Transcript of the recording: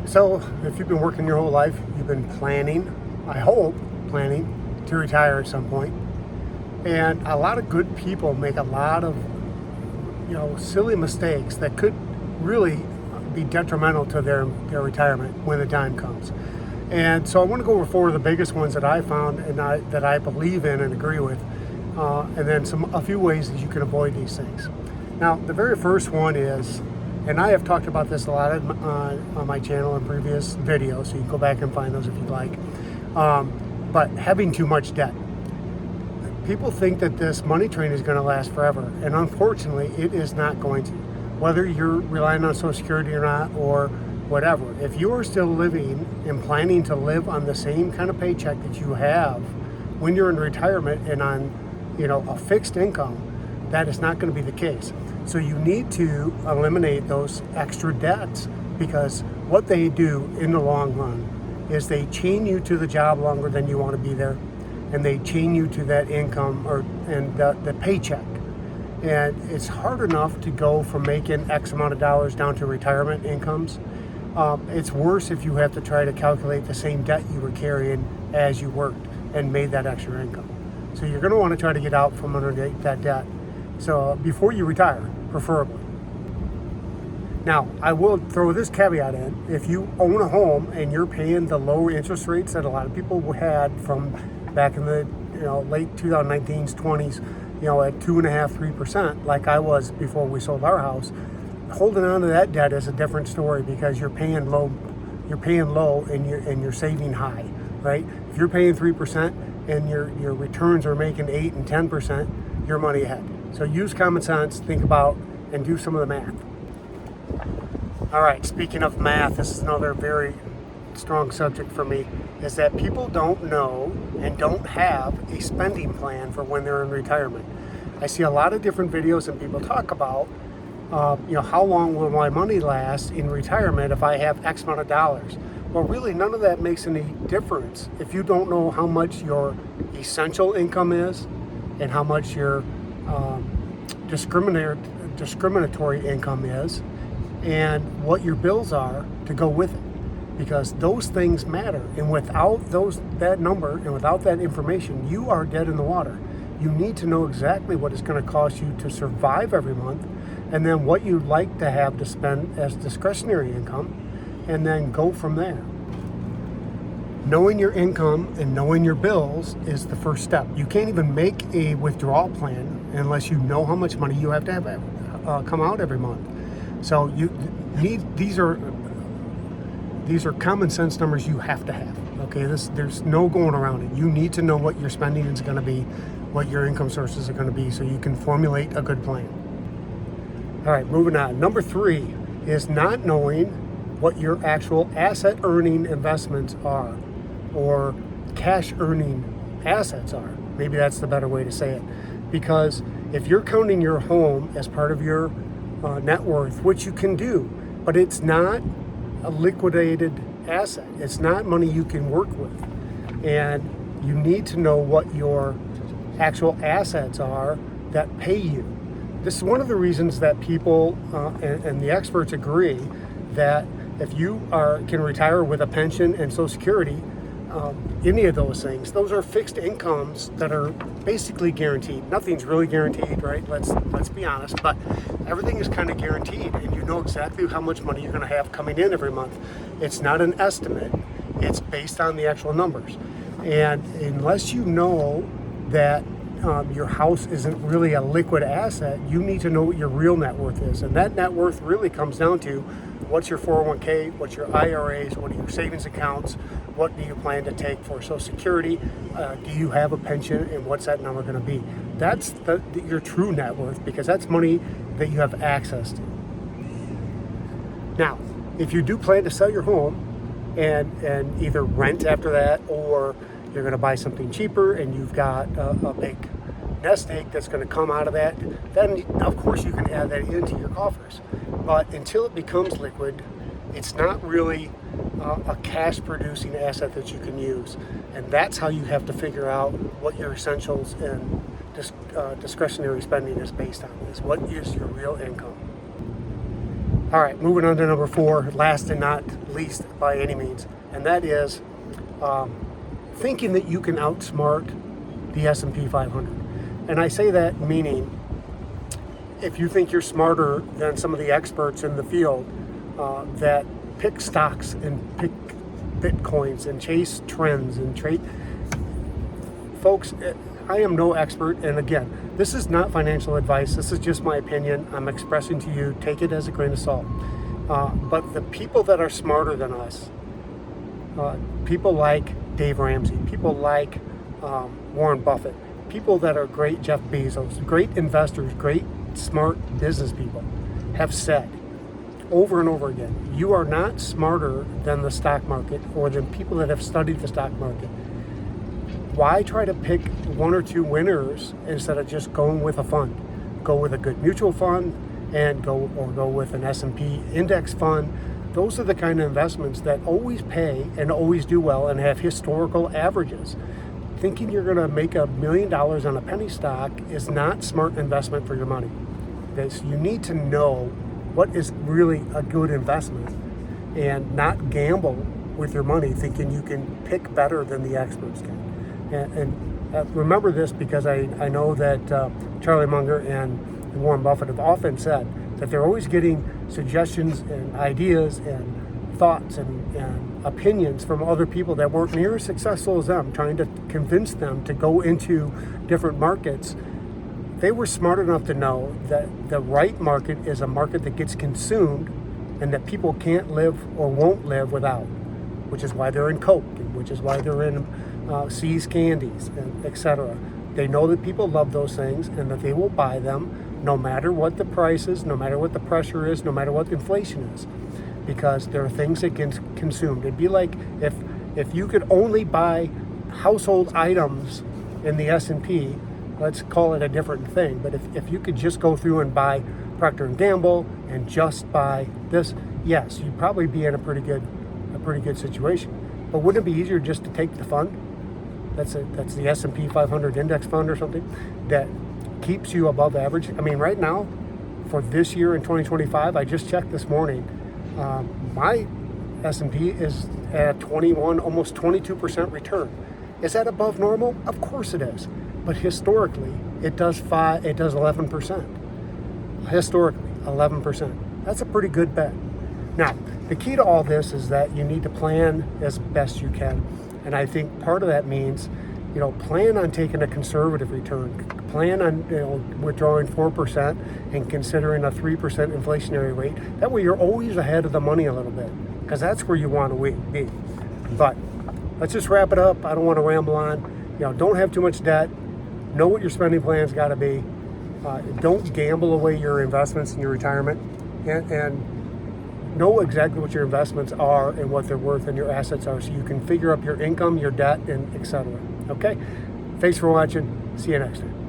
So if you've been working your whole life, you've been planning, I hope, planning to retire at some point. And a lot of good people make a lot of, silly mistakes that could really be detrimental to their retirement when the time comes. And so I want to go over four of the biggest ones that I found and that I believe in and agree with, and then a few ways that you can avoid these things. Now, the very first one is, and I have talked about this a lot on my channel in previous videos, so you can go back and find those if you'd like, but having too much debt. People think that this money train is going to last forever, and unfortunately, it is not going to. Whether you're relying on Social Security or not, or whatever, if you are still living and planning to live on the same kind of paycheck that you have when you're in retirement and on, a fixed income, that is not going to be the case. So you need to eliminate those extra debts, because what they do in the long run is they chain you to the job longer than you want to be there, and they chain you to that income and the paycheck. And it's hard enough to go from making X amount of dollars down to retirement incomes. It's worse if you have to try to calculate the same debt you were carrying as you worked and made that extra income. So you're going to want to try to get out from underneath that debt. So before you retire, preferably. Now, I will throw this caveat in. If you own a home and you're paying the low interest rates that a lot of people had from back in the late 2019s, 20s, at 2.5%, 3%, like I was before we sold our house, holding on to that debt is a different story, because you're paying low and you're saving high, right? If you're paying 3% and your returns are making 8 and 10%, you're money ahead. So use common sense, think about, and do some of the math. All right, speaking of math, this is another very strong subject for me, is that people don't know and don't have a spending plan for when they're in retirement. I see a lot of different videos and people talk about, how long will my money last in retirement if I have X amount of dollars? Well, really, none of that makes any difference if you don't know how much your essential income is and how much your discriminatory income is, and what your bills are to go with it, because those things matter. And without that number and without that information, you are dead in the water. You need to know exactly what it's going to cost you to survive every month, and then what you'd like to have to spend as discretionary income, and then go from there. Knowing your income and knowing your bills is the first step. You can't even make a withdrawal plan unless you know how much money you have to have come out every month. So these are common sense numbers you have to have. Okay, there's no going around it. You need to know what your spending is going to be, what your income sources are going to be, so you can formulate a good plan. All right, moving on. Number 3 is not knowing what your actual asset earning investments are, or cash earning assets are. Maybe that's the better way to say it. Because if you're counting your home as part of your net worth, which you can do, but it's not a liquidated asset. It's not money you can work with. And you need to know what your actual assets are that pay you. This is one of the reasons that people and the experts agree that if you can retire with a pension and Social Security, any of those things, those are fixed incomes that are basically guaranteed. Nothing's really guaranteed, right? Let's be honest, but everything is kind of guaranteed, and you know exactly how much money you're going to have coming in every month. It's not an estimate. It's based on the actual numbers. And unless you know that your house isn't really a liquid asset, you need to know what your real net worth is. And that net worth really comes down to what's your 401k, what's your IRAs, what are your savings accounts, what do you plan to take for Social Security, do you have a pension, and what's that number going to be? That's your true net worth, because that's money that you have access to. Now, if you do plan to sell your home and either rent after that, or you're going to buy something cheaper and you've got a big nest egg that's going to come out of that, then of course you can add that into your coffers. But until it becomes liquid, it's not really a cash producing asset that you can use. And that's how you have to figure out what your essentials and discretionary spending is based on, is what is your real income. All right, moving on to number 4, last and not least by any means, and that is thinking that you can outsmart the S&P 500. And I say that meaning, if you think you're smarter than some of the experts in the field that pick stocks and pick Bitcoins and chase trends and trade, folks, I am no expert. And again, this is not financial advice. This is just my opinion. I'm expressing to you. Take it as a grain of salt. But the people that are smarter than us, people like Dave Ramsey, people like Warren Buffett, people that are great, Jeff Bezos, great investors, great smart business people, have said over and over again, you are not smarter than the stock market or than people that have studied the stock market. Why try to pick one or two winners instead of just going with a fund? Go with a good mutual fund and go with an S&P index fund. Those are the kind of investments that always pay and always do well and have historical averages. Thinking you're going to make $1 million on a penny stock is not smart investment for your money. Okay, so you need to know what is really a good investment and not gamble with your money thinking you can pick better than the experts can. And remember this, because I know that Charlie Munger and Warren Buffett have often said that they're always getting suggestions and ideas and thoughts and opinions from other people that weren't near as successful as them, trying to convince them to go into different markets. They were smart enough to know that the right market is a market that gets consumed and that people can't live or won't live without, which is why they're in Coke, and which is why they're in See's candies, and etc. They know that people love those things and that they will buy them no matter what the price is, no matter what the pressure is, no matter what the inflation is, because there are things that get consumed. It'd be like if you could only buy household items in the S&P, let's call it a different thing, but if you could just go through and buy Procter & Gamble and just buy this, yes, you'd probably be in a pretty good situation. But wouldn't it be easier just to take the fund? That's the S&P 500 index fund or something that keeps you above average. I mean, right now, for this year in 2025, I just checked this morning, my S&P is at 21, almost 22% return. Is that above normal? Of course it is. But historically, it does 11%. Historically, 11%. That's a pretty good bet. Now, the key to all this is that you need to plan as best you can. And I think part of that means, plan on taking a conservative return. Plan on withdrawing 4% and considering a 3% inflationary rate. That way you're always ahead of the money a little bit, because that's where you want to be. But let's just wrap it up. I don't want to ramble on. Don't have too much debt. Know what your spending plan's got to be. Don't gamble away your investments in your retirement. And know exactly what your investments are and what they're worth and your assets are, so you can figure up your income, your debt, and etc. Okay? Thanks for watching. See you next time.